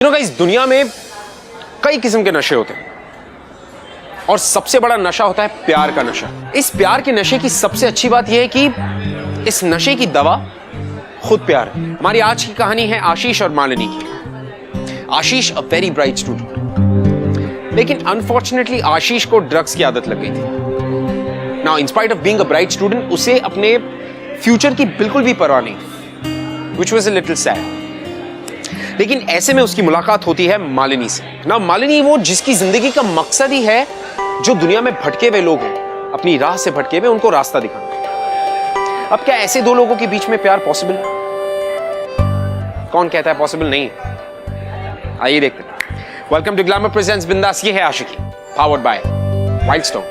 Guys, दुनिया में कई किस्म के नशे होते हैं और सबसे बड़ा नशा होता है प्यार का नशा। इस प्यार के नशे की सबसे अच्छी बात यह है कि इस नशे की दवा खुद प्यार है। हमारी आज की कहानी है आशीष और मालिनी की। आशीष अ वेरी ब्राइट स्टूडेंट, लेकिन अनफॉर्चुनेटली आशीष को ड्रग्स की आदत लग गई थी। Now in spite of being a bright student, उसे अपने फ्यूचर की बिल्कुल भी परवाह नहीं, which was a little sad. लेकिन ऐसे में उसकी मुलाकात होती है मालिनी से। ना मालिनी वो जिसकी जिंदगी का मकसद ही है जो दुनिया में भटके हुए लोग हैं, अपनी राह से भटके हुए, उनको रास्ता दिखाना। अब क्या ऐसे दो लोगों के बीच में प्यार पॉसिबल है? कौन कहता है पॉसिबल नहीं है? आइए देखते हैं। वेलकम टू ग्लैमर प्रेजेंट्स बिंदास। ये है आशिकी, पावर्ड बाय वाइल्ड स्टोन।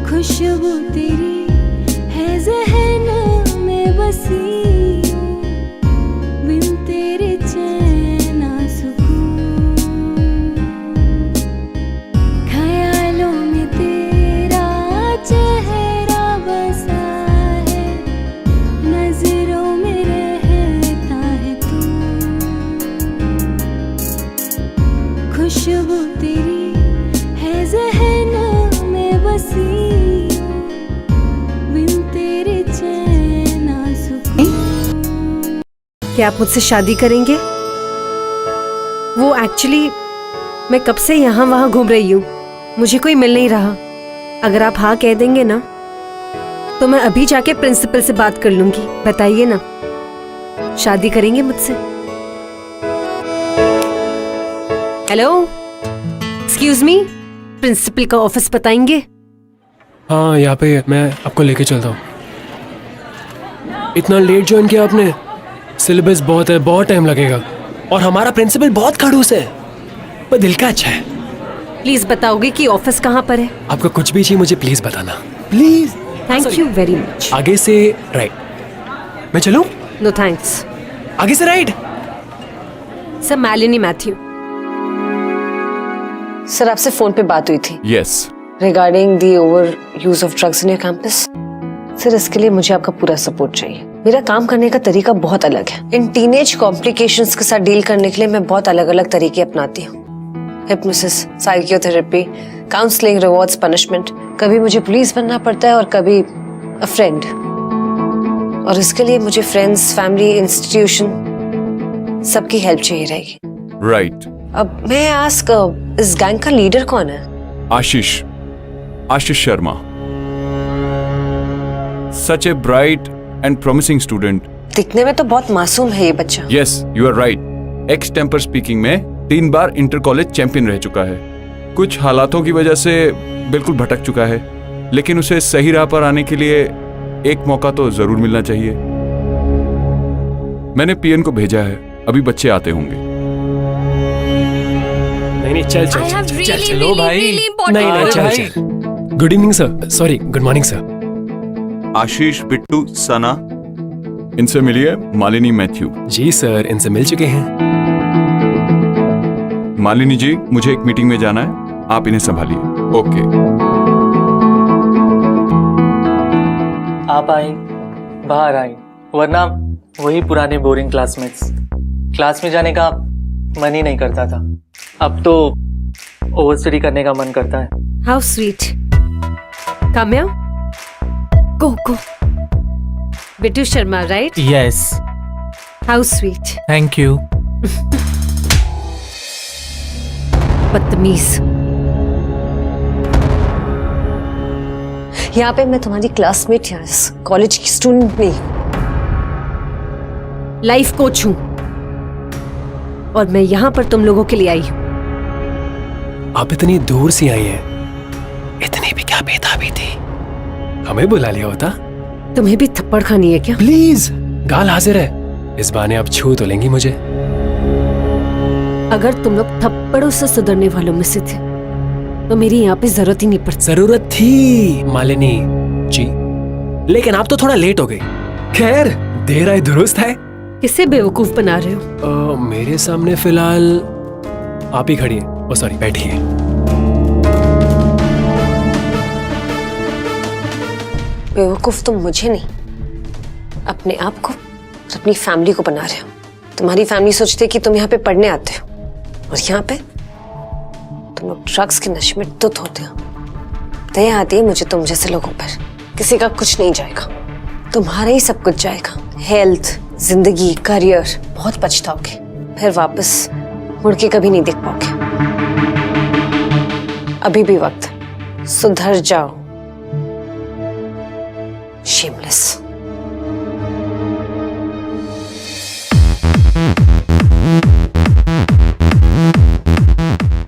खुशबू तेरी है ज़हनों में बसी, बिन तेरे चैन ना सुकून। ख्यालों में तेरा चेहरा बसा है, नजरों में रहता है तू। खुशबू तेरी है ज़हनों में बसी, क्या आप मुझसे शादी करेंगे? वो एक्चुअली मैं कब से यहाँ वहाँ घूम रही हूँ, मुझे कोई मिल नहीं रहा। अगर आप हाँ कह देंगे ना तो मैं अभी जाके प्रिंसिपल से बात कर लूंगी। बताइए ना, शादी करेंगे मुझसे? हेलो, एक्सक्यूज मी, प्रिंसिपल का ऑफिस बताएंगे? हाँ, यहाँ पे मैं आपको लेके चलता हूँ। इतना लेट ज्वाइन किया आपने? सिलेबस बहुत है, बहुत टाइम लगेगा, और हमारा प्रिंसिपल बहुत खड़ूस है, पर दिल का अच्छा है। प्लीज बताओगे कि ऑफिस कहाँ पर है? आपको कुछ भी चाहिए मुझे प्लीज बताना, please. Thank you very much. आगे से राइट। मैं चलूं? No thanks. आगे से right. Sir, Malini Mathew. Sir, आपसे फोन पे बात हुई थी। Yes. Regarding the over use of drugs in your campus. Sir, इसके लिए मुझे आपका पूरा सपोर्ट चाहिए। मेरा काम करने का तरीका बहुत अलग है। इन टीनेज कॉम्प्लिकेशंस के साथ डील करने के लिए मैं बहुत अलग अलग तरीके अपनाती हूँ। Hypnosis, psychotherapy, counselling, rewards, punishment. कभी मुझे पुलिस बनना पड़ता है और कभी अ फ्रेंड। और इसके लिए मुझे फ्रेंड्स, फैमिली, इंस्टीट्यूशन सबकी हेल्प चाहिए रहेगी। राइट। अब मैं आस्क, इस गैंग का लीडर कौन है? Ashish Sharma. Such a bright and promising student. दिखने में तो बहुत मासूम है ये बच्चा। Yes, you are right. Ex temper speaking में 3 बार इंटर कॉलेज चैंपियन रह चुका है। कुछ हालातों की वजह से बिल्कुल भटक चुका है, लेकिन उसे सही राह पर आने के लिए एक मौका तो जरूर मिलना चाहिए। मैंने पीएन को भेजा है, अभी बच्चे आते होंगे। नहीं, चलो भाई। नहीं, चल। Good evening sir, sorry, good morning sir. Ashish, Bittu, Sana, इनसे मिलिए मालिनी मैथ्यू। जी सर, इनसे मिल चुके हैं। मालिनी जी, मुझे एक मीटिंग में जाना है, आप इन्हें संभालिए। ओके। आप आई, बाहर आई, वरना वही पुराने बोरिंग क्लासमेट्स। क्लास में जाने का मन ही नहीं करता था, अब तो ओवर स्टडी करने का मन करता है। How sweet. Kamya, go go. Bittu Sharma, right? Yes. How sweet. Thank you. बदतमीज। यहाँ पे मैं तुम्हारी क्लासमेट या कॉलेज की स्टूडेंट नहीं, लाइफ कोच हूँ, और मैं यहाँ पर तुम लोगों के लिए आई हूँ। आप इतनी दूर से आई हैं, इतनी भी क्या बेताबी थी। हमें बुला लिया होता। तुम्हें भी थप्पड़ खानी है क्या? प्लीज, गाल हाजिर है, इस बहाने आप छू तो लेंगी मुझे। अगर तुम लोग थप्पड़ों से सुधरने वालों में से थे तो मेरी यहाँ पे जरूरत ही नहीं पड़ती। जरूरत थी मालिनी जी, लेकिन आप तो थोड़ा लेट हो गई। खैर, देर आए दुरुस्त है। किसे बेवकूफ बना रहे हो? मेरे सामने फिलहाल आप ही खड़ी है। ओ सॉरी, बैठिए। बेवकूफ तुम मुझे नहीं, अपने आप को और अपनी फैमिली को बना रहे हो। तुम्हारी फैमिली सोचती है कि तुम यहाँ पे पढ़ने आते हो, और यहाँ पे तुम लोग ड्रग्स के नशे में धुत होते हो। दया आती है मुझे तुम जैसे लोगों पर। किसी का कुछ नहीं जाएगा, तुम्हारा ही सब कुछ जाएगा। हेल्थ, जिंदगी, करियर। बहुत पछताओगे, फिर वापस मुड़ के कभी नहीं देख पाओगे। अभी भी वक्त, सुधर जाओ। Shameless.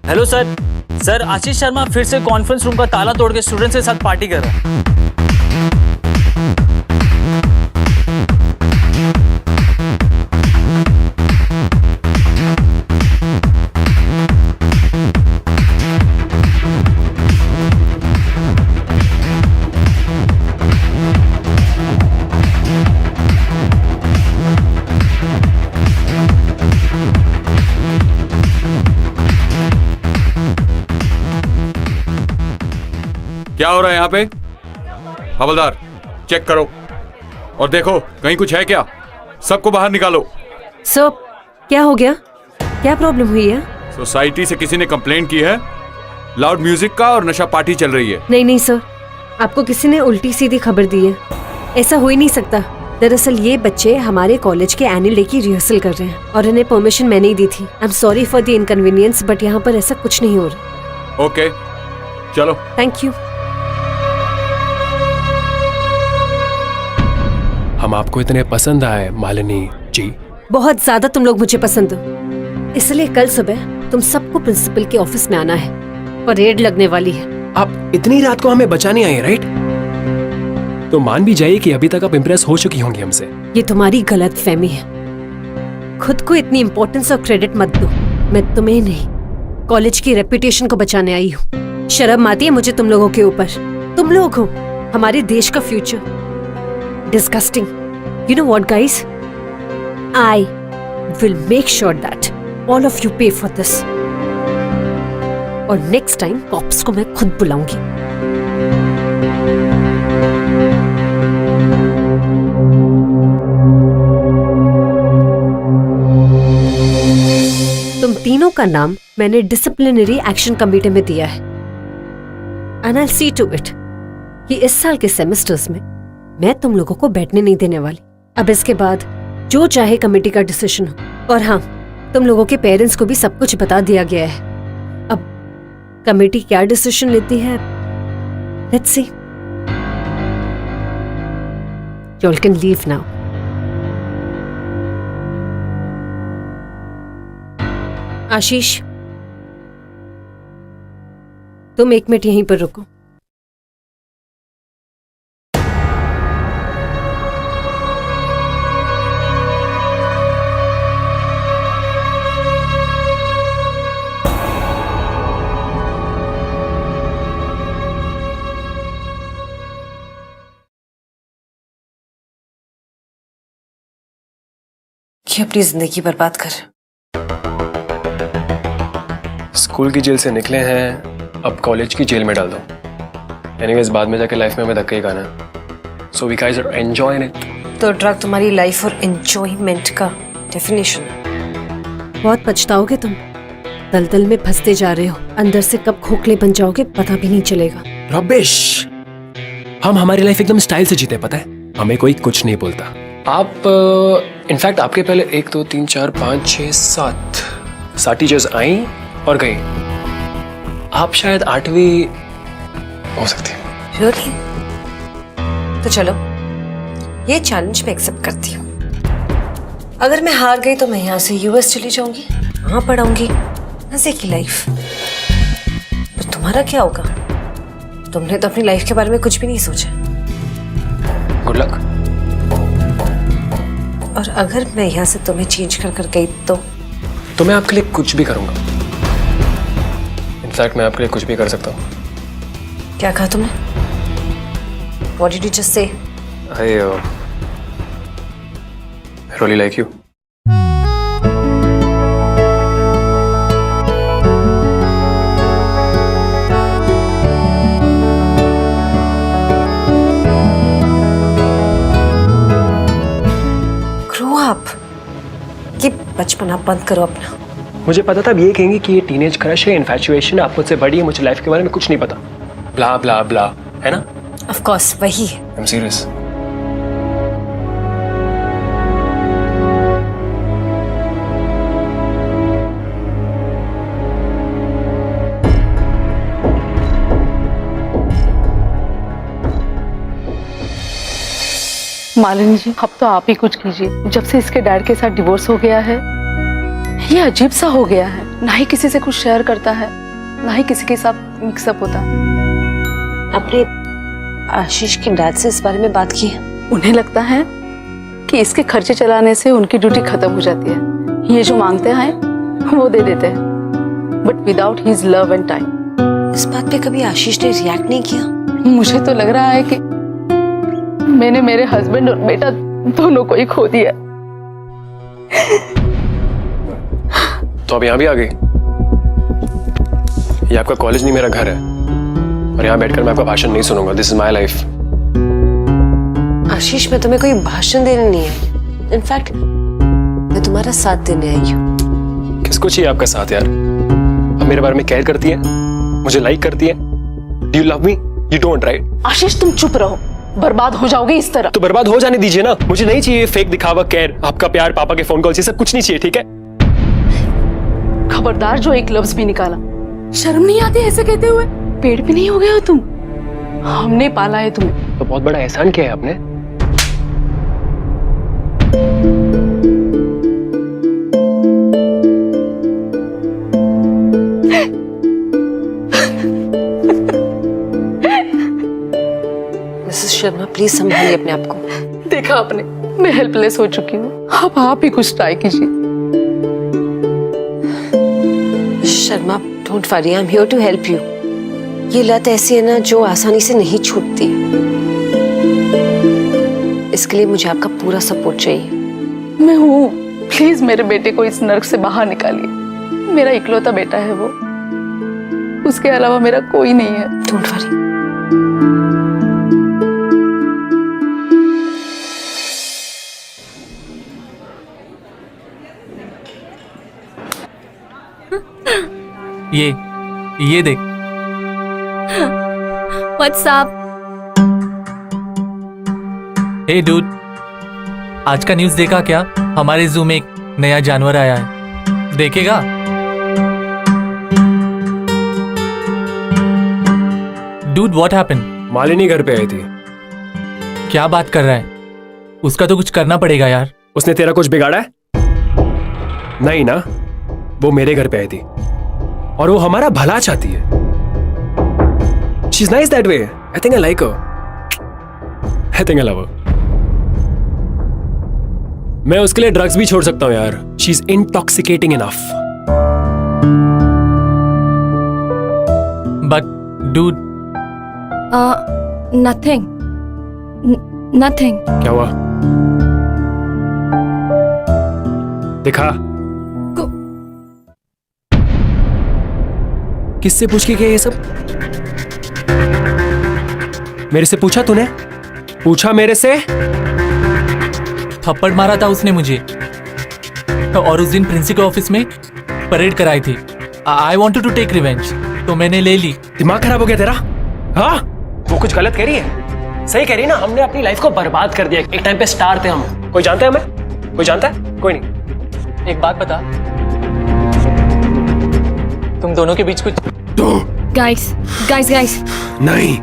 Hello sir. Sir, Ashish Sharma फिर से कॉन्फ्रेंस रूम का ताला तोड़ के स्टूडेंट्स के साथ पार्टी कर रहा है। क्या हो रहा है यहाँ पे? हवलदार, चेक करो और देखो कहीं कुछ है क्या। सबको बाहर निकालो। सर, क्या हो गया? क्या प्रॉब्लम हुई है? सोसाइटी से किसी ने कंप्लेंट की है, लाउड म्यूजिक का और नशा पार्टी चल रही है। नहीं सर, आपको किसी ने उल्टी सीधी खबर दी है। ऐसा हो ही नहीं सकता। दरअसल ये बच्चे हमारे कॉलेज के एनुअल डे की रिहर्सल कर रहे हैं और इन्हें परमिशन मैंने ही दी थी। I am sorry for the inconvenience, but यहाँ पर ऐसा कुछ नहीं हो रहा। ओके, चलो। Thank you. हम आपको इतने पसंद आए मालिनी जी। बहुत ज्यादा तुम लोग मुझे पसंद हो, इसलिए कल सुबह तुम सबको प्रिंसिपल के ऑफिस में आना है। परेड लगने वाली है। आप इतनी रात को हमें बचाने आए, राइट? तो मान भी जाइए कि अभी तक आप इम्प्रेस हो चुकी होंगी हमसे। ये तुम्हारी गलत फहमी है। खुद को इतनी इम्पोर्टेंस और क्रेडिट मत दो। मैं तुम्हें नहीं, कॉलेज की रेपुटेशन को बचाने आई हूँ। शर्म आती है मुझे तुम लोगों के ऊपर। तुम लोग हो हमारे देश का future. Disgusting. You know what, guys? I will make sure that all of you pay for this. और next time cops को मैं खुद बुलाऊंगी। तुम तीनों का नाम मैंने डिसिप्लिनरी एक्शन कमेटी में दिया है। And I'll see to it कि इस साल के सेमेस्टर्स में मैं तुम लोगों को बैठने नहीं देने वाली। अब इसके बाद जो चाहे कमेटी का डिसीजन हो। और हाँ, तुम लोगों के पेरेंट्स को भी सब कुछ बता दिया गया है। अब कमेटी क्या डिसीजन लेती है, let's see. You all can leave now. आशीष, तुम 1 मिनट यहीं पर रुको। कि अपनी जिंदगी बर्बाद कर। स्कूल की जेल से निकले हैं, अब कॉलेज की जेल में डाल दो। एनीवेज, बाद में जाके लाइफ में हमें धक्का ही खाना है। So we guys are enjoying it. तो ड्रग तुम्हारी लाइफ और एंजॉयमेंट का डेफिनेशन। बहुत पछताओगे तुम। दलदल में फंसते जा रहे हो। अंदर से कब खोखले बन जाओगे पता भी नहीं चलेगा। रबिश, हम हमारी लाइफ एकदम स्टाइल से जीते, पता है? हमें कोई कुछ नहीं बोलता। आप इनफैक्ट आपके पहले 1 2 3 4 5 6 7 टीचर्स आई और गई। आप शायद 8वीं हो सकती है। Really? तो चलो, ये चैलेंज मैं एक्सेप्ट करती हूँ। अगर मैं हार गई तो मैं यहाँ से यूएस चली जाऊंगी, वहां पढ़ाऊंगी मजे की लाइफ। तो तुम्हारा क्या होगा? तुमने तो अपनी लाइफ के बारे में कुछ भी नहीं सोचा। और अगर मैं यहाँ से तुम्हें चेंज कर गई तो मैं आपके लिए कुछ भी करूंगा। इनफैक्ट मैं आपके लिए कुछ भी कर सकता हूँ। क्या कहा तुमने? What did you just say? I really like you. Grow up. ये बचपना बंद करो अपना। मुझे पता था अब ये कहेंगे कि ये टीनेज क्रश है, इन्फैचुएशन, आप मुझसे बड़ी है, मुझे लाइफ के बारे में कुछ नहीं पता, ब्ला ब्ला ब्ला, है ना? Of course, वही है। I'm serious. मालिनी जी, अब तो आप ही कुछ कीजिए। जब से इसके डैड के साथ डिवोर्स हो गया है, ये अजीब सा हो गया है। ना ही किसी से कुछ शेयर करता है, ना ही किसी के साथ मिक्सअप होता है। आपने आशीष के डैड से इस बारे में बात की है? उन्हें लगता है कि इसके खर्चे चलाने से उनकी ड्यूटी खत्म हो जाती है। ये जो मांगते हैं वो दे देते हैं, but without his love and time. इस बात पे कभी आशीष ने रिएक्ट नहीं किया? मुझे तो लग रहा है कि मैंने मेरे हस्बैंड और बेटा दोनों को ही खो दिया। तो अब यहाँ भी आ गई। ये आपका कॉलेज नहीं, मेरा घर है, और यहाँ बैठकर मैं आपका भाषण नहीं सुनूंगा। This is my life. Ashish, मैं तुम्हें कोई भाषण देने नहीं आई। इनफैक्ट मैं तुम्हारा साथ देने आई हूँ। किसको चाहिए आपका साथ यार? अब मेरे बारे में केयर करती है, मुझे लाइक करती है। Do you love me? You don't, right? Ashish, तुम चुप रहो, बर्बाद हो जाओगे इस तरह। तो बर्बाद हो जाने दीजिए ना। मुझे नहीं चाहिए फेक दिखावा, केयर, आपका प्यार, पापा के फोन कॉल, ये सब कुछ नहीं चाहिए, ठीक है? खबरदार जो एक लफ्ज भी निकाला। शर्म नहीं आती ऐसे कहते हुए? पेड़ भी नहीं हो गए हो तुम? हमने पाला है तुम्हें। तो बहुत बड़ा एहसान किया है आपने। मिसेस शर्मा, प्लीज संभालिए अपने आप को। देखा आपने, मैं हेल्पलेस हो चुकी हूँ। अब आप ही कुछ ट्राई कीजिए। Sharma, don't worry, I am here to help you. ये लत ऐसी है ना जो आसानी से नहीं छूटती। इसके लिए मुझे आपका पूरा सपोर्ट चाहिए। मैं हूँ, प्लीज मेरे बेटे को इस नर्क से बाहर निकालिए। मेरा इकलौता बेटा है वो, उसके अलावा मेरा कोई नहीं है। Don't worry. ये देख। What's up? हे डूड, आज का न्यूज़ देखा क्या? हमारे जू में एक नया जानवर आया है, देखेगा? Dude, what happened? मालिनी घर पे आई थी। क्या बात कर रहा है? उसका तो कुछ करना पड़ेगा यार। उसने तेरा कुछ बिगाड़ा है? नहीं ना, वो मेरे घर पे आई थी और वो हमारा भला चाहती है। She's nice that way. I think I like her. I think I love her. मैं उसके लिए ड्रग्स भी छोड़ सकता हूँ यार। She's intoxicating enough. But dude, Nothing. Nothing. क्या हुआ? दिखा। किससे पूछ के किया ये सब? मेरे से पूछा तूने? पूछा मेरे से? थप्पड़ मारा था उसने मुझे, और उस दिन प्रिंसिपल ऑफिस में परेड कराई थी। I wanted to take revenge, तो मैंने ले ली। दिमाग खराब हो गया तेरा? हाँ? वो कुछ गलत कह रही है? सही कह रही है ना? हमने अपनी लाइफ को बर्बाद कर दिया। एक टाइम पे स्टार थे हम। कोई जानता है हमें? कोई जानता है? कोई नहीं। एक बात बता, तुम दोनों के बीच कुछ? Guys. नहीं।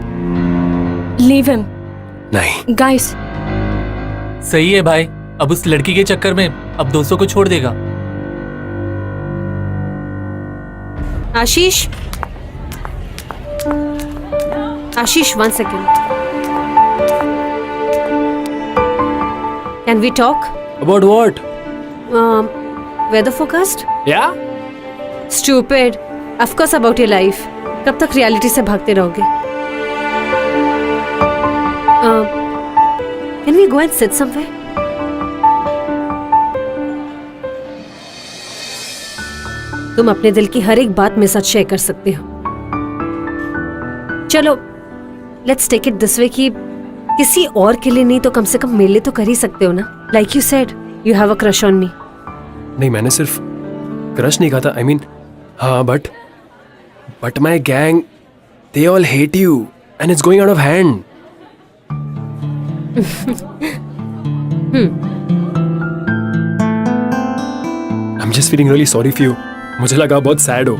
Leave him. नहीं। Guys. सही है भाई, अब उस लड़की के चक्कर में अब दोस्तों को छोड़ देगा। Ashish, one second. Can we talk? About what? Weather forecast? Yeah? Stupid, of course about your life. कब तक रियलिटी से भागते रहोगे? Can we go and sit somewhere? तुम अपने दिल की हर एक बात मेरे साथ शेयर कर सकते हो। चलो let's take it this way कि किसी और के लिए नहीं तो कम से कम मेरे लिए तो कर ही सकते हो ना। Like you said you have a crush on me. नहीं, मैंने सिर्फ क्रश नहीं कहा था। I mean, हाँ, but my gang, they all hate you and it's going out of hand. I'm just feeling really sorry for you. मुझे लगा बहुत सैड हो।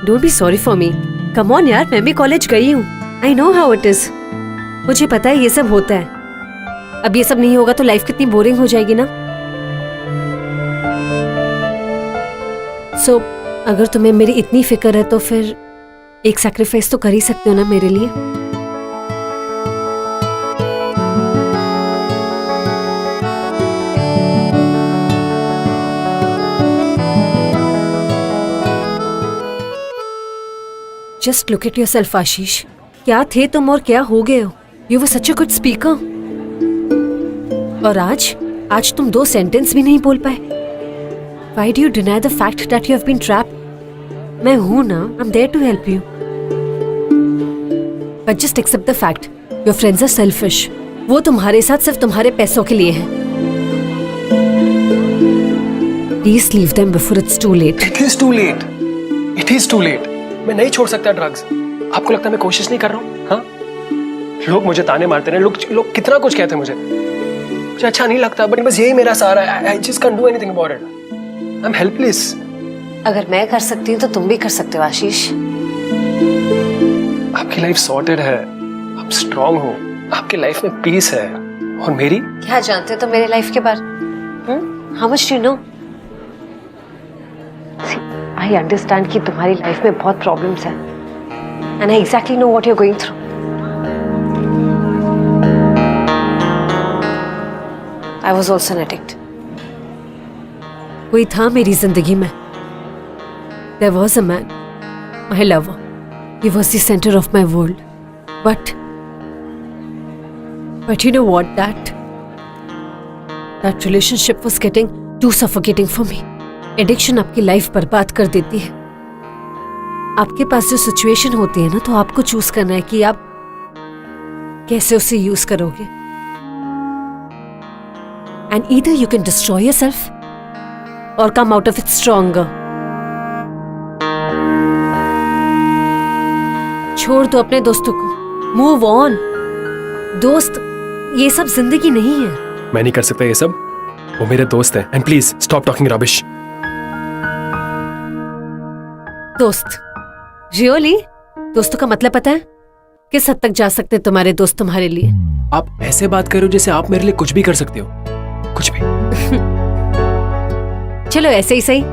Don't be sorry for me. Come on यार, मैं भी कॉलेज गई हूँ। I know how it is. मुझे पता है ये सब होता है। अब ये सब नहीं होगा तो लाइफ कितनी बोरिंग हो जाएगी ना। सो अगर तुम्हें मेरी इतनी फिक्र है तो फिर एक सैक्रिफाइस तो कर ही सकते हो ना मेरे लिए। जस्ट लुक एट योरसेल्फ आशीष। क्या थे तुम और क्या हो गए हो? You were such a good speaker. और आज तुम 2 सेंटेंस भी नहीं बोल पाए। Why do you deny the fact that you have been trapped? मैं हूं ना, I'm there to help you. But just accept the fact, your friends are selfish. वो तुम्हारे साथ सिर्फ तुम्हारे पैसों के लिए हैं। Please leave them before it's too late. It is too late. It is too late. मैं नहीं छोड़ सकता ड्रग्स। आपको लगता है मैं कोशिश नहीं कर रहा हूँ? हाँ? लोग मुझे ताने मारते हैं, लोग कितना कुछ कहते हैं मुझे अच्छा नहीं लगता, बट बस यही मेरा सहारा है। I just can't do anything about it. I'm helpless. अगर मैं कर सकती हूँ तो तुम भी कर सकते हो आशीष। आपकी लाइफ सॉर्टेड है, आप स्ट्रांग हो, आपकी लाइफ में पीस है, और मेरी? क्या जानते हो तुम मेरे लाइफ के बारे? How much do you know? See, I understand कि तुम्हारी लाइफ में बहुत प्रॉब्लम्स हैं, and I exactly know what you're going through. I was also an addict. कोई था मेरी जिंदगी में। There was a man, my lover. He was the center of my world. But you know what? That relationship was getting too suffocating for me. Addiction आपकी life बर्बाद कर देती है। आपके पास जो सिचुएशन होती है ना, तो आपको चूज करना है कि आप कैसे उसे यूज करोगे। And either you can destroy yourself or come out of it stronger. छोड़ दो अपने दोस्तों को, मूव ऑन। दोस्त ये सब जिंदगी नहीं है। मैं नहीं कर सकता ये सब, वो मेरे दोस्त हैं। And please stop talking rubbish. दोस्त? रियली? दोस्तों का मतलब पता है? किस हद तक जा सकते तुम्हारे दोस्त तुम्हारे लिए? आप ऐसे बात कर रहे हो जैसे आप मेरे लिए कुछ भी कर सकते हो, कुछ भी। चलो ऐसे ही सही,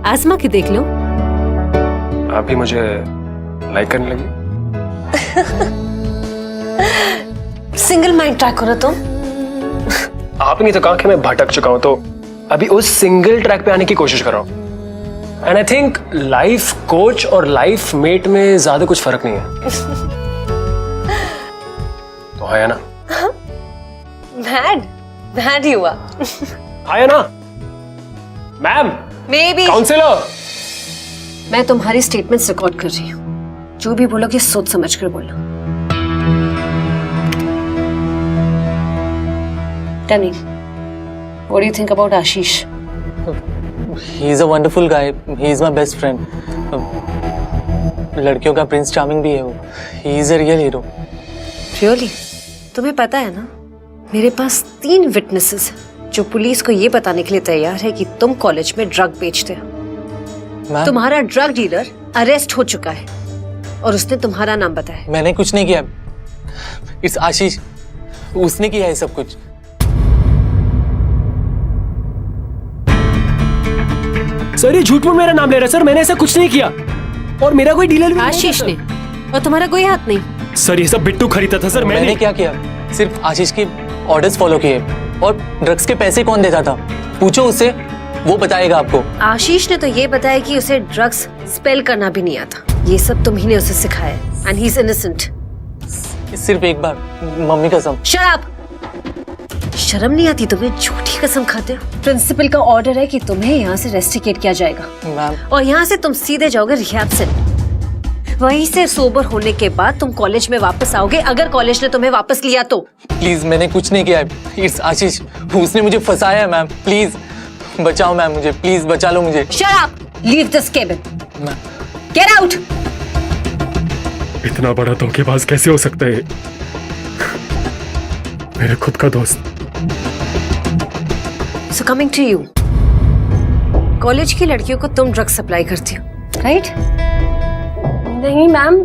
आजमा के देख लो। आप भी मुझे लाइक करने लगी? सिंगल माइंड ट्रैक करो तुम। आप नहीं तो कहा कि मैं भटक चुका हूं, तो अभी उस सिंगल ट्रैक पे आने की कोशिश कर रहा हूं। And I think life coach और लाइफ मेट में ज्यादा कुछ फर्क नहीं है। तो है ना? मैड ही हुआ। है ना मैम? May be. काउंसलर, मैं तुम्हारी स्टेटमेंट्स रिकॉर्ड कर रही हूँ। जो भी बोलोगे सोच समझ कर बोलना। Tell me, what do you think about Ashish? He is a wonderful guy. He is my best friend. लड़कियों का प्रिंस चार्मिंग भी है वो। He is a real hero. Really? तुम्हें पता है ना, मेरे पास 3 विटनेसेस हैं जो पुलिस को ये बताने के लिए तैयार है कि तुम कॉलेज में ड्रग बेचते हो। मैम, तुम्हारा ड्रग डीलर अरेस्ट हो चुका है और उसने तुम्हारा नाम बताया। मैंने कुछ नहीं किया। इट्स आशीष, उसने किया है सब कुछ। सर ये झूठ में मेरा नाम ले रहा है। सर मैंने ऐसा कुछ नहीं किया, और मेरा कोई डीलर भी नहीं आशीष था, ने, और तुम्हारा कोई हाथ नहीं। सर ये सब बिट्टू खरीदा था। सर मैंने क्या किया? सिर्फ आशीष के ऑर्डर्स फॉलो किए और ड्रग्स के पैसे कौन देता था? पूछो उससे, वो बताएगा आपको। आशीष ने तो ये बताया कि उसे ड्रग्स स्पेल करना भी नहीं आता। ये सब तुम ही ने उसे सिखाया एंड ही इज इनोसेंट। सिर्फ एक बार, मम्मी कसम। Shut up! शर्म नहीं आती तुम्हें? झूठी कसम खाते हो। प्रिंसिपल का ऑर्डर है कि तुम्हें यहाँ से रेस्टिकेट किया जाएगा मैम, और यहाँ से तुम सीधे जाओगे रिहैब से। वहीं से सोबर होने के बाद तुम कॉलेज में वापस आओगे, अगर कॉलेज ने तुम्हें वापस लिया तो। प्लीज, मैंने कुछ नहीं किया है। इट्स आशीष, उसने मुझे फंसाया है मैम। प्लीज बचाओ मैम मुझे, प्लीज बचा लो मुझे। Shut up! Leave this cabin. Ma'am, get out! इतना बड़ा धोखेबाज कैसे हो सकता है? मेरे खुद का दोस्त। So coming to you, college की लड़कियों को तुम ड्रग्स सप्लाई करती हो, राइट? नहीं मैम,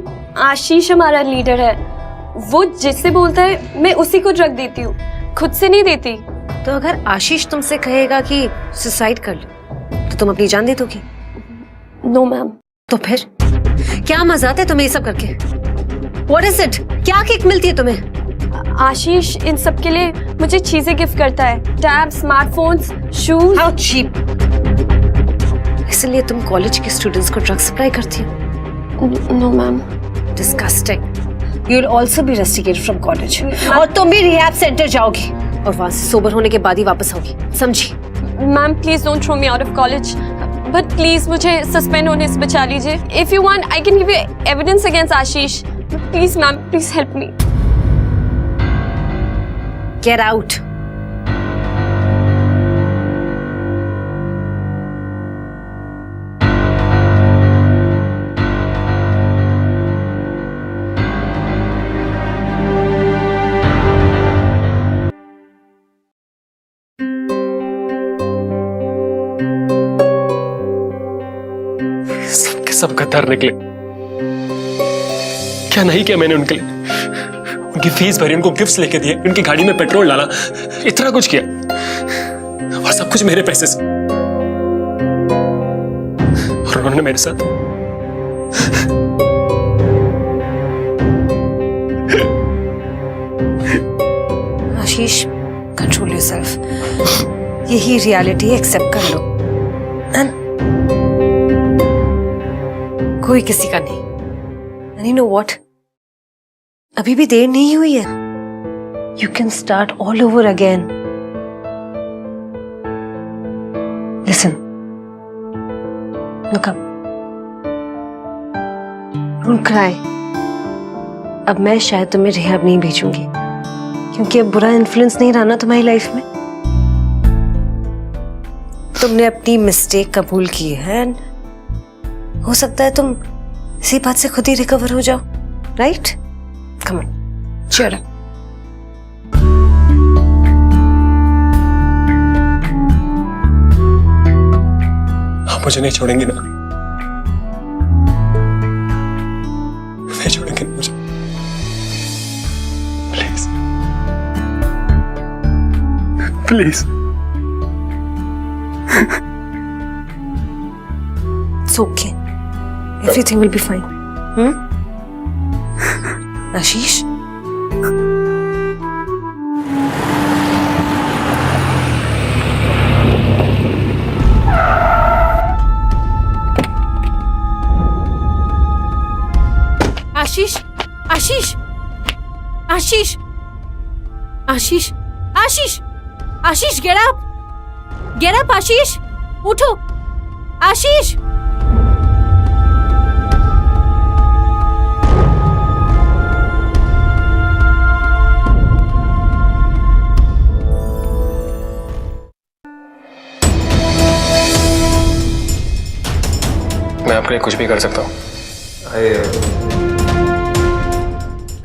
आशीष हमारा लीडर है। वो जिससे बोलता है मैं उसी को ड्रग देती हूँ, खुद से नहीं देती। तो अगर आशीष तुमसे कहेगा कि सुसाइड कर लो तो तुम अपनी जान दे दोगी? No ma'am. तो फिर क्या मजा आता है तुम्हें ये सब करके? What is it? क्या किक मिलती है तुम्हें? आशीष इन सब के लिए मुझे चीजें गिफ्ट करता है, tab, smartphones, shoes. How cheap! इसलिए तुम कॉलेज के स्टूडेंट्स को ड्रग्स सप्लाई करती हो? No ma'am. Disgusting. You'll also be rusticated from college. और तुम भी रिहैब सेंटर जाओगी और वहां से सोबर होने के बाद ही वापस आओगी, समझी? Ma'am please don't throw me out of college, but please मुझे सस्पेंड होने से बचा लीजिए। If you want I can give you evidence against Ashish. Please ma'am, please help me. Get out! सबके सब गद्दार निकले। क्या नहीं किया मैंने उनके लिए? उनकी फीस भरी, उनको गिफ्ट्स लेके दिए, उनकी गाड़ी में पेट्रोल डाला, इतना कुछ किया और सब कुछ मेरे पैसे से। और उन्होंने मेरे साथ आशीष, कंट्रोल योरसेल्फ। यही रियलिटी एक्सेप्ट कर लो। And कोई किसी का नहीं। And you know what? अभी भी देर नहीं हुई है। You can start all over again. Listen. Look up. Don't cry. अब मैं शायद तुम्हें रिहैब नहीं भेजूंगी क्योंकि अब बुरा इन्फ्लुएंस नहीं रहा ना तुम्हारी लाइफ में। तुमने अपनी मिस्टेक कबूल की है। हो सकता है तुम इसी बात से खुद ही रिकवर हो जाओ, right? Come on, cheer up. आप मुझे नहीं छोड़ेंगे ना? नहीं छोड़ेंगे ना मुझे? Please please. It's okay. Everything will be fine. Ashish? Ashish, Ashish, Ashish, Ashish, Ashish, Ashish, get up! Get up, Ashish! उठो, आशीष! मैं आपके लिए कुछ भी कर सकता हूँ।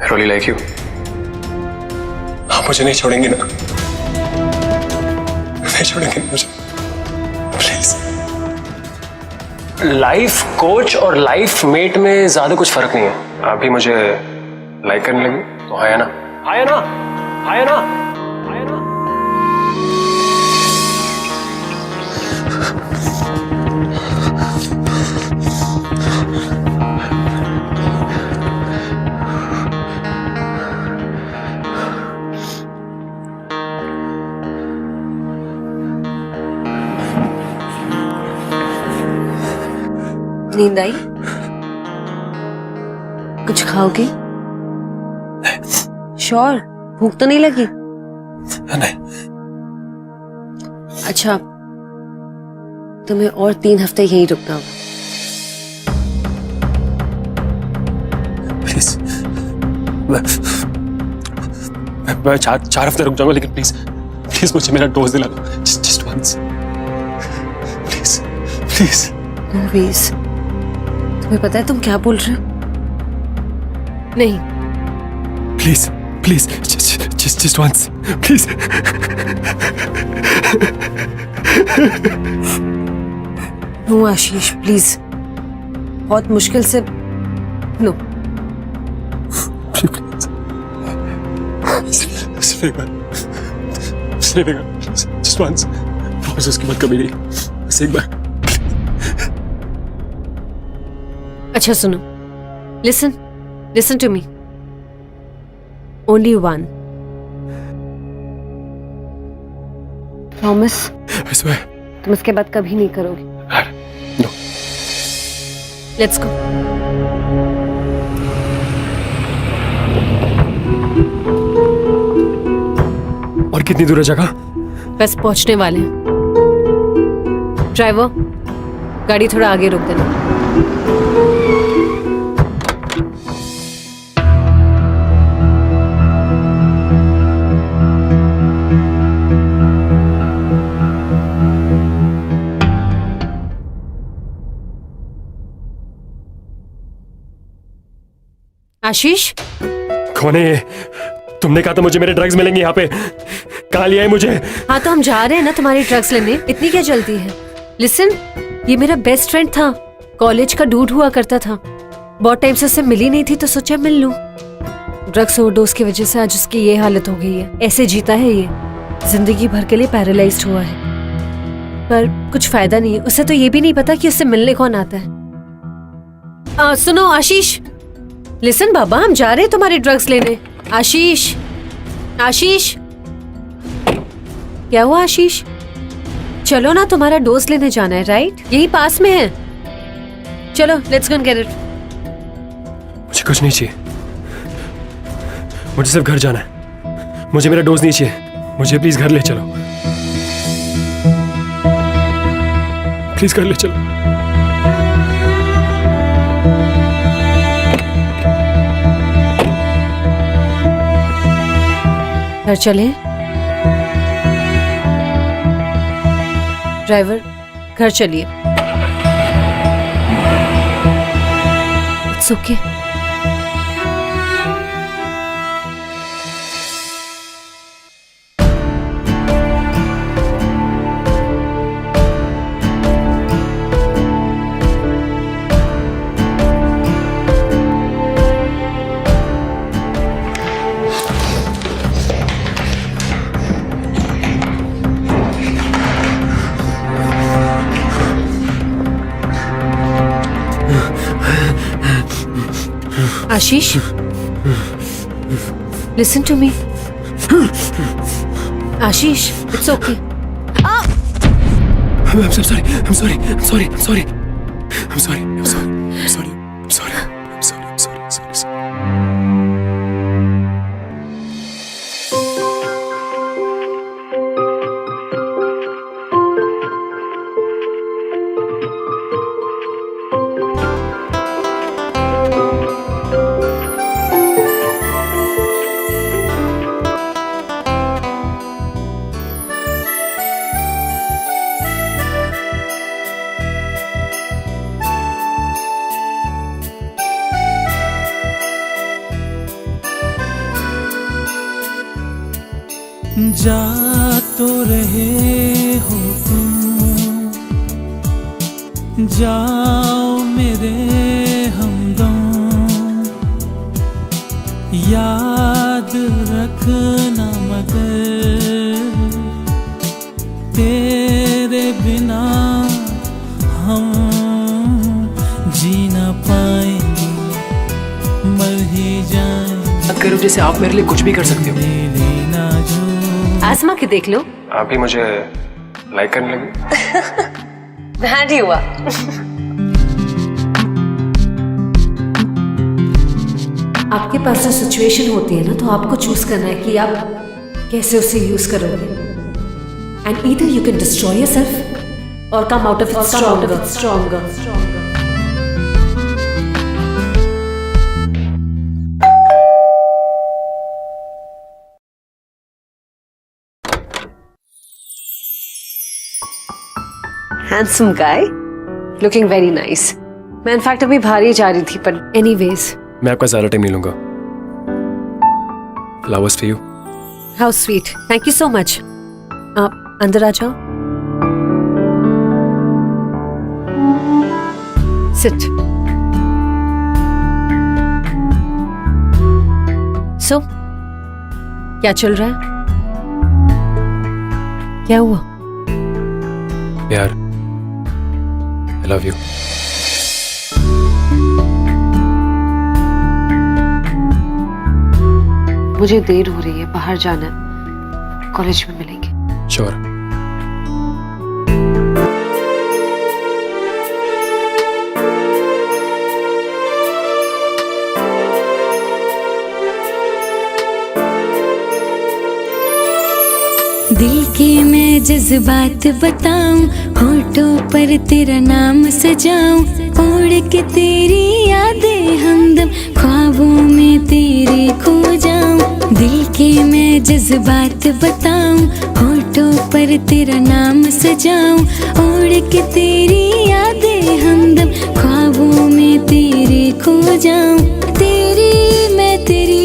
I really like you. आप मुझे नहीं छोड़ेंगे ना? नहीं छोड़ेंगे ना मुझे? प्लीज। लाइफ कोच और लाइफ मेट में ज्यादा कुछ फर्क नहीं है। आप भी मुझे लाइक करने लगे तो आया ना, आया ना, आया ना, आया ना। नींद आई? कुछ खाओगे? श्योर? भूख तो नहीं लगी? नहीं। अच्छा, तुम्हें और 3 हफ्ते यहीं रुकना होगा। प्लीज, मैं 4 हफ्ते रुक जाऊंगा, लेकिन प्लीज प्लीज मुझे मेरा डोज दिला दो, just once, please please. Movies, तुम्हें पता है तुम क्या बोल रहे हो? नहीं, please please, just once, please. No Ashish, please, बहुत मुश्किल से। नो, जस्ट वंस, प्रॉमिस, उसके बाद कभी नहीं, बस एक बार। अच्छा सुनो, listen to me, only one, promise, I swear. तुम इसके बाद कभी नहीं करोगे। No. Let's go. और कितनी दूर है जगह? बस पहुंचने वाले हैं। ड्राइवर, गाड़ी थोड़ा आगे रोक देना। आशीष, कौन है ये? तुमने कहा था मुझे मेरे ड्रग्स मिलेंगे यहाँ पे, कहाँ लिया है मुझे? हाँ तो हम जा रहे हैं ना तुम्हारी ड्रग्स लेने, इतनी क्या जल्दी है? लिसन, ये मेरा बेस्ट फ्रेंड था, कॉलेज का डूड हुआ करता था, बहुत टाइम से उससे मिली नहीं थी तो सोचा मिल लूं। ड्रग्स ओवरडोज की वजह से आज उसकी ये हालत हो गई है, ऐसे जीता है ये, जिंदगी भर के लिए पैरालाइज्ड हुआ है, पर कुछ फायदा नहीं है, उसे तो ये भी नहीं पता कि उससे मिलने कौन आता है। सुनो आशीष, लिसन बाबा, हम जा रहे हैं तुम्हारे ड्रग्स लेने। आशीष, आशीष, क्या हुआ आशीष? चलो ना, तुम्हारा डोज लेने जाना है, राइट? यही पास में है, चलो let's go and get it. मुझे कुछ नहीं चाहिए, मुझे सिर्फ घर जाना है, मुझे मेरा डोज नहीं चाहिए, मुझे प्लीज घर ले चलो, प्लीज घर ले चलो। घर चले? ड्राइवर, घर चलिए। It's okay. Ashish, listen to me. Ashish, it's okay. I'm so sorry. I'm sorry. I'm sorry. I'm sorry. I'm sorry. I'm sorry. I'm sorry. I'm sorry. I'm sorry. I'm sorry. Sorry. Sorry. जा तो रहे हो तुम, जाओ मेरे हमदम, याद रखना मगर तेरे बिना हम जी ना पाएंगे, मर ही जाएंगे। करो जैसे आप मेरे लिए कुछ भी कर सकते हो। आसमा के देख लो, आप भी मुझे लाइक करने लगे। ध्यान ही हुआ। आपके पास जो सिचुएशन होती है ना, तो आपको चूज करना है कि आप कैसे उसे यूज करोगे. And either you can destroy yourself और come out of it stronger. Handsome guy, looking very nice. मैं इनफैक्ट अभी बाहर ही जा रही थी, पर एनीवेज. मैं आपका ज़्यादा टाइम नहीं लूंगा. Flowers for you. How sweet, thank you so much. आप अंदर आ जाओ. सिट. सो क्या चल रहा है? क्या हुआ? प्यार. I love you. मुझे देर हो रही है, बाहर जाना है. कॉलेज में मिलेंगे. Sure. दिल के मैं जज्बात बताऊं, होठों पर तेरा नाम सजाऊं, ओढ़ के तेरी यादें हमदम ख्वाबों में तेरे खो जाऊं. दिल के मैं जज्बात बताऊं, होठों पर तेरा नाम सजाऊं, ओढ़ के तेरी यादें हमदम ख्वाबों में तेरे खो जाऊं. तेरी मैं तेरी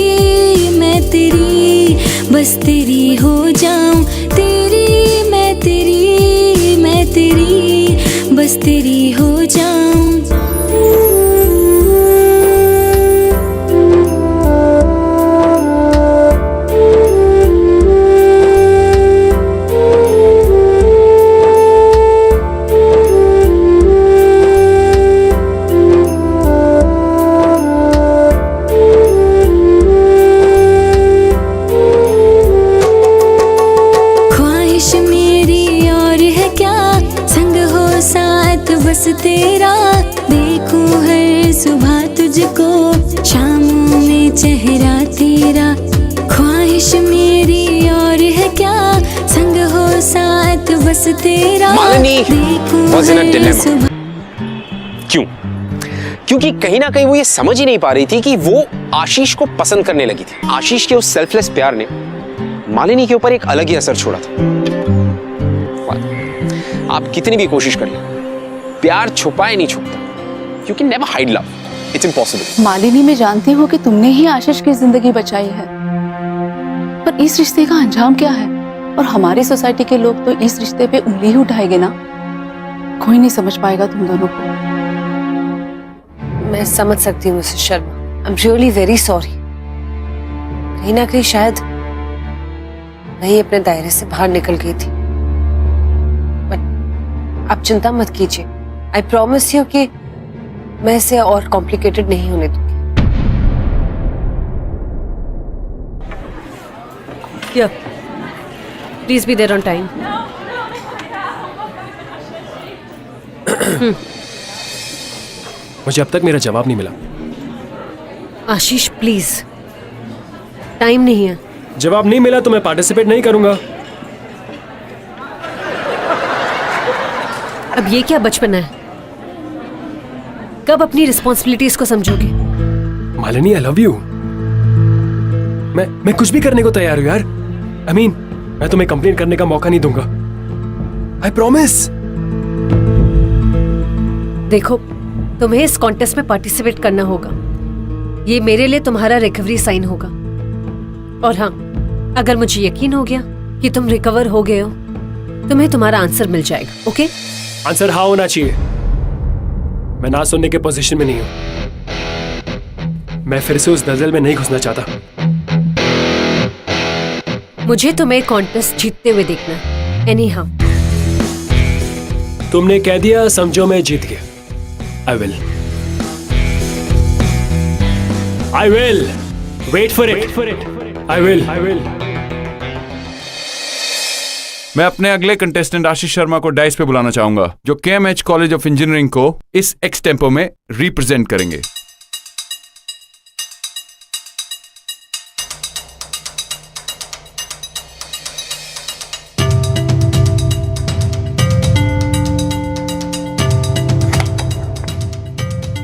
बस तेरी हो जाऊं. तेरी मैं तेरी बस तेरी हो जाऊं. बस तेरा देखूं हर सुबह तुझको, शामों में चेहरा तेरा. ख्वाहिश मेरी और है क्या, संग हो साथ बस तेरा. मालिनी देखूं was in a her dilemma. सुबह. क्यों? क्योंकि कहीं ना कहीं वो ये समझ ही नहीं पा रही थी कि वो आशीष को पसंद करने लगी थी. आशीष के उस सेल्फलेस प्यार ने मालिनी के ऊपर एक अलग ही असर छोड़ा था. आप कितनी भी कोशिश कर लें, प्यार छुपाए नहीं छुपता. You can never hide love. It's impossible. Malini, मैं जानती हूँ कि तुमने ही आशीष की जिंदगी बचाई है, पर इस रिश्ते का अंजाम क्या है? और हमारी सोसाइटी के लोग तो इस रिश्ते पे उंगली ही उठाएंगे ना. कोई नहीं समझ पाएगा तुम दोनों को. मैं समझ सकती हूँ Mrs Sharma. I am really very sorry. कहीं ना कहीं शायद मैं ही अपने दायरे से बाहर निकल गई थी. बट आप चिंता मत कीजिए. आई प्रॉमिस यू कि मैं इसे और कॉम्प्लिकेटेड नहीं होने दूंगी. Please be there on time. मुझे अब तक मेरा जवाब नहीं मिला. आशीष प्लीज, टाइम नहीं है. जवाब नहीं मिला तो मैं पार्टिसिपेट नहीं करूंगा. अब ये क्या बचपन है? कब अपनी रिस्पॉन्सिबिलिटीज को समझोगे? Malini, I love you. मैं कुछ भी करने को तैयार हूं यार. आई मीन, मैं तुम्हें कंप्लेन करने का मौका नहीं दूंगा. I promise. देखो, तुम्हें इस कॉन्टेस्ट में पार्टिसिपेट करना होगा. ये मेरे लिए तुम्हारा रिकवरी साइन होगा. और हाँ, अगर मुझे यकीन हो गया कि तुम रिकवर हो गए हो, तुम्हें तुम्हारा आंसर मिल जाएगा. ओके? आंसर हाँ होना चाहिए. मैं ना सुनने के पोजीशन में नहीं हूं. मैं फिर से उस दलदल में नहीं घुसना चाहता. मुझे तुम्हें कॉन्टेस्ट जीतते हुए देखना है. एनीहाउ. तुमने कह दिया, समझो मैं जीत गया. I will. I will. Wait for it. I will. मैं अपने अगले कंटेस्टेंट आशीष शर्मा को डाइस पे बुलाना चाहूंगा, जो KMH कॉलेज ऑफ इंजीनियरिंग को इस एक्स टेम्पो में रिप्रेजेंट करेंगे.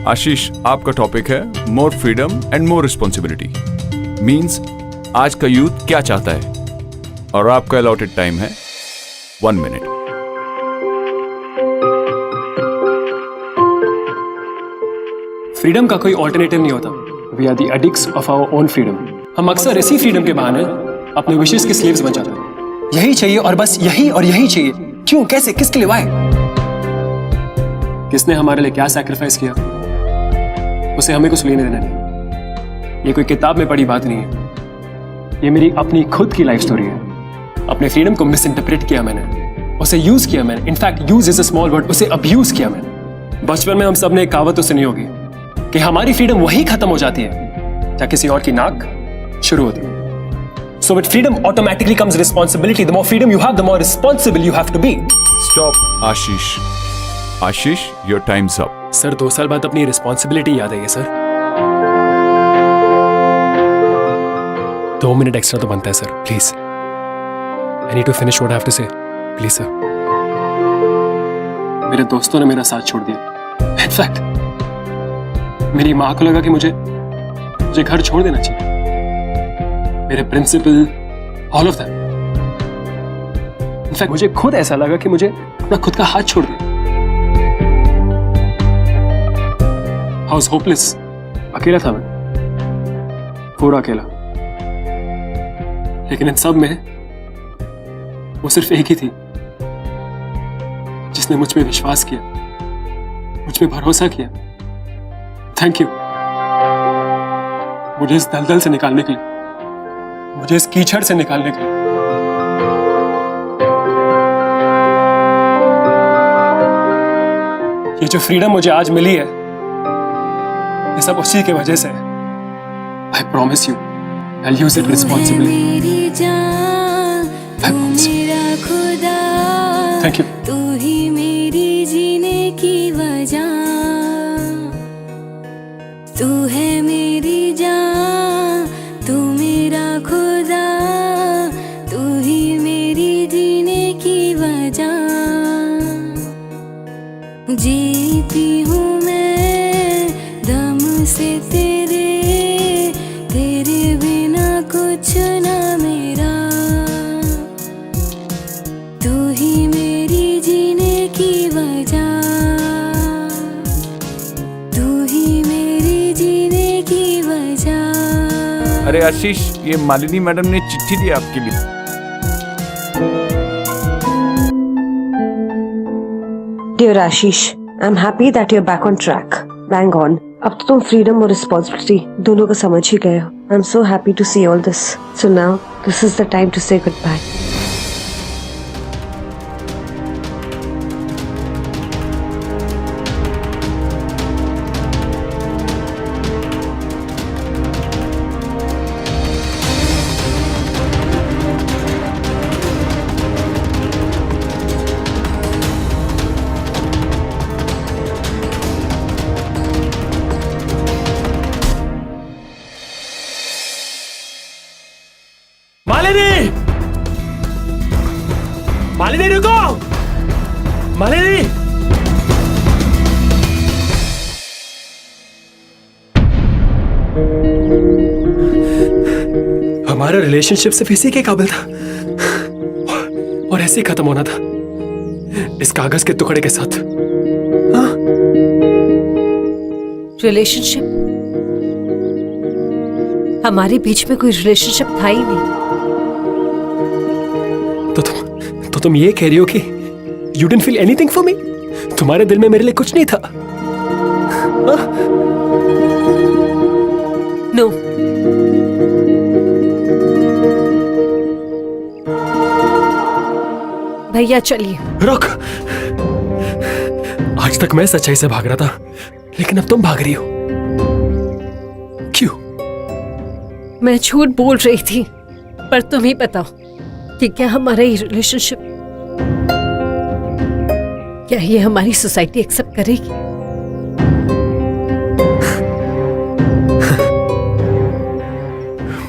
आशीष, आपका टॉपिक है more freedom and more responsibility. Means आज का यूथ क्या चाहता है, और आपका अलॉटेड टाइम है 1 मिनट। फ्रीडम का कोई ऑल्टरनेटिव नहीं होता। We are the addicts of our own freedom. हम अक्सर इसी फ्रीडम के बहाने अपने विशेष के स्लेव्स बन जाते हैं। यही चाहिए और बस यही और यही चाहिए। क्यों, कैसे, किसके लिए, वाई? किसने हमारे लिए क्या सैक्रिफाइस किया, उसे हमें कुछ लेने देना नहीं। ये कोई किताब में पढ़ी बात नहीं है, ये मेरी अपनी खुद की लाइफ स्टोरी है। अपने फ्रीडम को मिस इंटरप्रेट किया मैंने, उसे यूज किया मैंने। In fact use is a small word, उसे अब्यूज किया मैंने। बचपन में हम सब ने एक कहावत तो सुनी होगी कि हमारी फ्रीडम वही खत्म हो जाती है जब किसी और की नाक शुरू होती है। So with freedom automatically comes responsibility. The more freedom you have, the more responsible you have to be. Stop, Ashish. Ashish, your time's up. Sir 2 साल बाद अपनी रिस्पॉन्सिबिलिटी याद आई है सर। 2 मिनट एक्स्ट्रा तो बनता है sir, please. I need to finish what I have to say, please sir. मेरे दोस्तों ने मेरा साथ छोड़ दिया। इनफैक्ट मेरी माँ को लगा कि मुझे घर छोड़ देना चाहिए। मेरे principal, all of them. In fact मुझे खुद ऐसा लगा कि मुझे अपना खुद का हाथ छोड़ दिया। I was hopeless. अकेला था मैं, पूरा अकेला। लेकिन इन सब में वो सिर्फ एक ही थी जिसने मुझ पे विश्वास किया, मुझ पे भरोसा किया। थैंक यू, मुझे इस दलदल से निकालने के लिए, मुझे इस कीचड़ से निकालने के लिए। ये जो फ्रीडम मुझे आज मिली है, ये सब उसी की वजह से है। I promise you, I'll use it responsibly. I promise you. Thank you. तू ही मेरी जीने की वजह, तू है मेरी जान, तू मेरा खुदा, तू ही मेरी जीने की वजह। जीती हूँ मैं दम से तेरे, तेरे बिना कुछ ना मेरा, तू ही मेरी जीने की वजह, तू ही मेरी जीने की वजह। अरे आशीष, ये मालिनी मैडम ने चिट्ठी दी आपके लिए। Dear Ashish, I'm happy that you're back on track. Bang on. अब तो तुम फ्रीडम और रिस्पॉन्सिबिलिटी दोनों को समझ ही गए हो। I'm so happy to see all this. So now, this is the time to say goodbye. Malini! Malini रुको! मालिनी! हमारा रिलेशनशिप सिर्फ इसी के काबिल था और ऐसे ही खत्म होना था, इस कागज के टुकड़े के साथ। रिलेशनशिप? हमारे बीच में कोई रिलेशनशिप था ही नहीं। तो तुम ये कह रही हो कि you didn't feel anything for me? तुम्हारे दिल में मेरे लिए कुछ नहीं था? नो। भैया चलिए। रुक! आज तक मैं सच्चाई से भाग रहा था, लेकिन अब तुम भाग रही हो। क्यों? मैं झूठ बोल रही थी, पर तुम ही बताओ कि क्या हमारा ये रिलेशनशिप, क्या ये हमारी सोसाइटी एक्सेप्ट करेगी?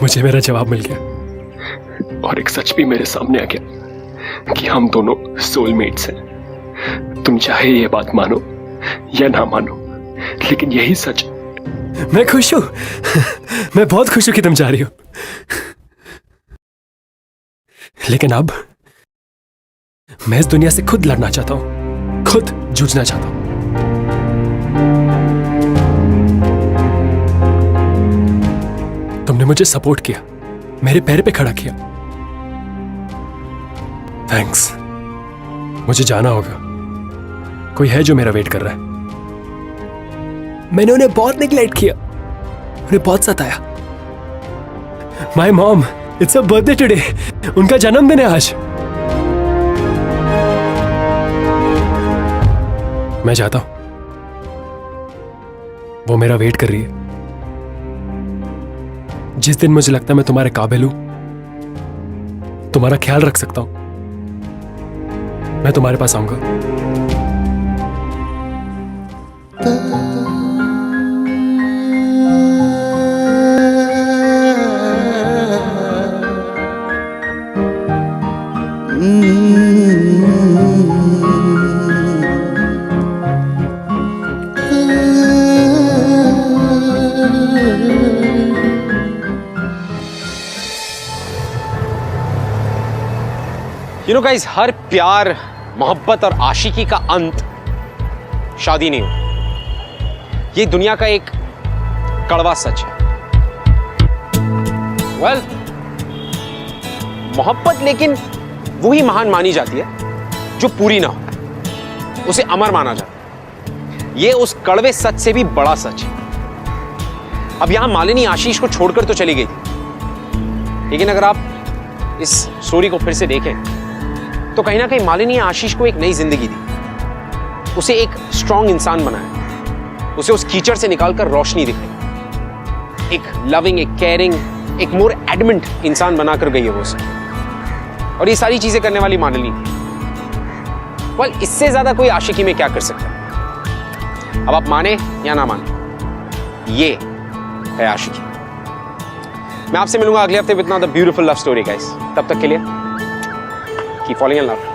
मुझे मेरा जवाब मिल गया और एक सच भी मेरे सामने आ गया कि हम दोनों सोलमेट्स हैं। तुम चाहे ये बात मानो या ना मानो, लेकिन यही सच। मैं खुश हूं। मैं बहुत खुश हूं कि तुम जा रही हो। लेकिन अब मैं इस दुनिया से खुद लड़ना चाहता हूं, खुद जूझना चाहता हूं। तुमने मुझे सपोर्ट किया, मेरे पैर पे खड़ा किया। थैंक्स। मुझे जाना होगा, कोई है जो मेरा वेट कर रहा है। मैंने उन्हें बहुत नेग्लेक्ट किया, उन्हें बहुत सताया। My mom, it's a birthday today. उनका जन्मदिन है आज। मैं जाता हूं, वो मेरा वेट कर रही है। जिस दिन मुझे लगता है मैं तुम्हारे काबिल हूं, तुम्हारा ख्याल रख सकता हूं, मैं तुम्हारे पास आऊंगा। यू नो गाइस, हर प्यार, मोहब्बत और आशिकी का अंत शादी नहीं होता। ये दुनिया का एक कड़वा सच है। वेल, मोहब्बत लेकिन वही महान मानी जाती है जो पूरी ना हो, उसे अमर माना जाता है। ये उस कड़वे सच से भी बड़ा सच है। अब यहां मालिनी आशीष को छोड़कर तो चली गई थी, लेकिन अगर आप इस स्टोरी को फिर से देखें तो कहीं ना कहीं मालिनी ने आशीष को एक नई जिंदगी दी, उसे एक स्ट्रांग इंसान बनाया, उसे उस कीचड़ से निकालकर रोशनी दिखाई, एक लविंग, एक केयरिंग, एक मोर एडमेंट इंसान बनाकर गई है वो उसे। और ये सारी चीजें करने वाली मालिनी थी। वेल, इससे ज्यादा कोई आशिकी में क्या कर सकता है? अब आप माने या ना माने, ये है आशिकी। मैं आपसे मिलूंगा अगले हफ्ते with another beautiful love story guys. तब तक के लिए keep falling in love.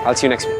I'll see you next week.